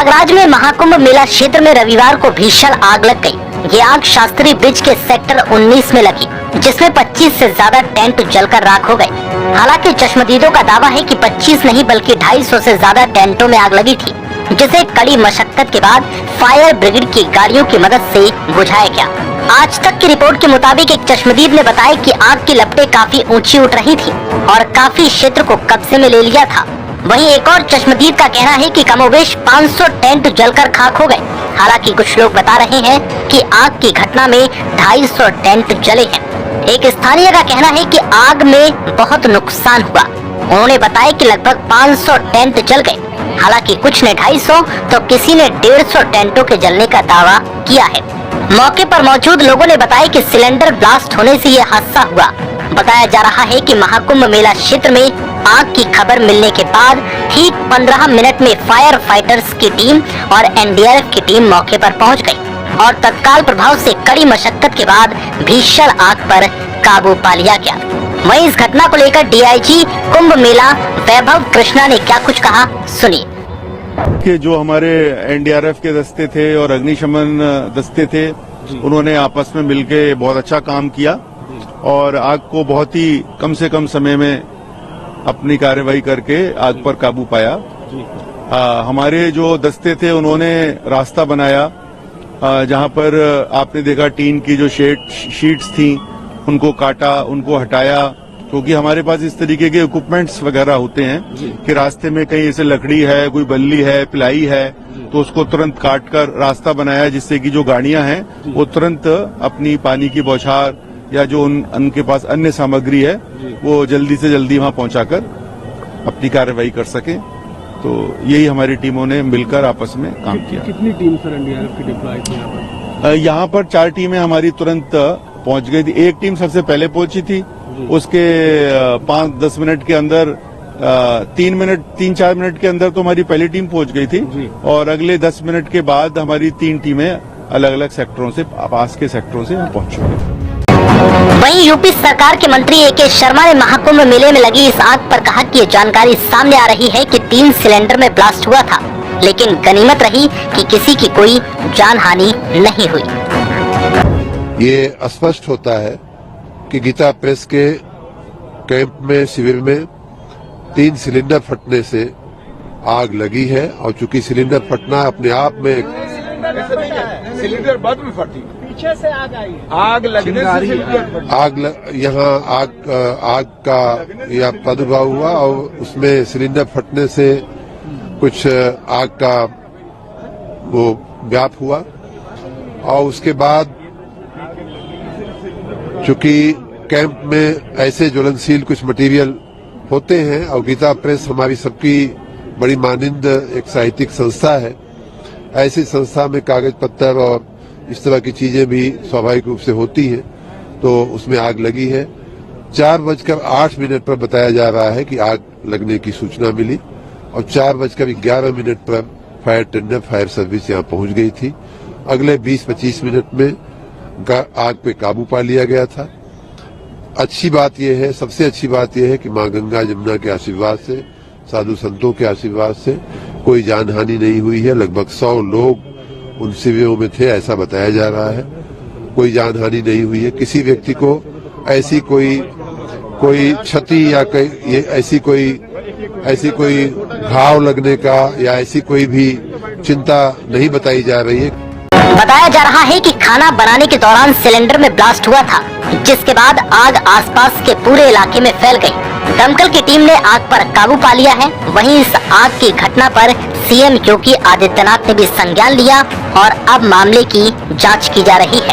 प्रयागराज में महाकुंभ मेला क्षेत्र में रविवार को भीषण आग लग गई। ये आग शास्त्री ब्रिज के सेक्टर 19 में लगी, जिसमें 25 से ज्यादा टेंट जलकर राख हो गए। हालांकि चश्मदीदों का दावा है कि 25 नहीं बल्कि 250 से ज्यादा टेंटों में आग लगी थी, जिसे कड़ी मशक्कत के बाद फायर ब्रिगेड की गाड़ियों की मदद से बुझाया गया। आज तक की रिपोर्ट के मुताबिक एक चश्मदीद ने बताया कि आग की लपटें काफी ऊंची उठ रही थी और काफी क्षेत्र को कब्जे में ले लिया था। वहीं एक और चश्मदीद का कहना है कि कमोबेश 500 टेंट जलकर खाक हो गए। हालांकि कुछ लोग बता रहे हैं कि आग की घटना में 250 टेंट जले हैं। एक स्थानीय का कहना है कि आग में बहुत नुकसान हुआ। उन्होंने बताया कि लगभग 500 टेंट जल गए। हालांकि कुछ ने 250 तो किसी ने 150 टेंटों के जलने का दावा किया है। मौके पर मौजूद लोगों ने बताया कि सिलेंडर ब्लास्ट होने से ये हादसा हुआ। बताया जा रहा है कि महाकुंभ मेला क्षेत्र में आग की खबर मिलने के बाद ठीक 15 मिनट में फायर फाइटर्स की टीम और एनडीआरएफ की टीम मौके पर पहुंच गई और तत्काल प्रभाव से कड़ी मशक्कत के बाद भीषण आग पर काबू पा लिया गया। वहीं इस घटना को लेकर डीआईजी कुंभ मेला वैभव कृष्णा ने क्या कुछ कहा, सुनिए। कि जो हमारे एनडीआरएफ के दस्ते थे और अग्निशमन दस्ते थे, उन्होंने आपस में मिलकर बहुत अच्छा काम किया और आग को बहुत ही कम से कम समय में अपनी कार्रवाई करके आग पर काबू पाया। हमारे जो दस्ते थे उन्होंने रास्ता बनाया, जहां पर आपने देखा टीन की जो शीट्स थी उनको काटा, उनको हटाया, क्योंकि हमारे पास इस तरीके के इक्विपमेंट्स वगैरह होते हैं कि रास्ते में कहीं ऐसे लकड़ी है, कोई बल्ली है, पिलाई है, तो उसको तुरंत काट कर रास्ता बनाया, जिससे कि जो गाड़ियां हैं वो तुरंत अपनी पानी की बौछार या जो उनके पास अन्य सामग्री है वो जल्दी से जल्दी वहां पहुंचाकर अपनी कार्रवाई कर सकें। तो यही हमारी टीमों ने मिलकर आपस में काम किया। कितनी टीम सर एनडीआरएफ की डिप्लॉय थी यहाँ पर 4 टीमें हमारी तुरंत पहुंच गई थी। एक टीम सबसे पहले पहुंची थी, उसके 5-10 मिनट के अंदर 3-4 मिनट के अंदर तो हमारी पहली टीम पहुंच गई थी और अगले 10 मिनट के बाद हमारी 3 टीमें अलग अलग सेक्टरों से, पास के सेक्टरों से पहुंच चुकी हैं। वहीं यूपी सरकार के मंत्री ए.के. शर्मा ने महाकुंभ मेले में लगी इस आग पर कहा कि ये जानकारी सामने आ रही है कि 3 सिलेंडर में ब्लास्ट हुआ था, लेकिन गनीमत रही कि किसी की कोई जान हानि नहीं हुई। ये स्पष्ट होता है कि गीता प्रेस के कैंप में, शिविर में 3 सिलेंडर फटने से आग लगी है और चूंकि सिलेंडर फटना अपने आप में सिलेंडर बाद में फटी, पीछे से आग आई, आग लगने से सिलेंडर यहाँ आग का यह प्रादुर्भाव हुआ और उसमें सिलेंडर फटने से कुछ आग का वो व्याप हुआ और उसके बाद चूंकि कैंप में ऐसे ज्वलनशील कुछ मटेरियल होते हैं और गीता प्रेस हमारी सबकी बड़ी मानिंद एक साहित्यिक संस्था है, ऐसी संस्था में कागज पत्तर और इस तरह की चीजें भी स्वाभाविक रूप से होती हैं, तो उसमें आग लगी है। 4:08 पर बताया जा रहा है कि आग लगने की सूचना मिली और 4:11 पर फायर टेंडर, फायर सर्विस यहाँ पहुंच गई थी। अगले 20-25 मिनट में आग पे काबू पा लिया गया था। अच्छी बात यह है, सबसे अच्छी बात यह है कि माँ गंगा जमुना के आशीर्वाद से, साधु संतों के आशीर्वाद से कोई जानहानि नहीं हुई है। लगभग 100 लोग उन शिविरों में थे, ऐसा बताया जा रहा है। कोई जानहानि नहीं हुई है। किसी व्यक्ति को ऐसी कोई क्षति या ऐसी कोई घाव लगने का या ऐसी कोई भी चिंता नहीं बताई जा रही है। बताया जा रहा है कि खाना बनाने के दौरान सिलेंडर में ब्लास्ट हुआ था, जिसके बाद आग आसपास के पूरे इलाके में फैल गई। दमकल की टीम ने आग पर काबू पा लिया है। वहीं इस आग की घटना पर सीएम योगी आदित्यनाथ ने भी संज्ञान लिया और अब मामले की जांच की जा रही है।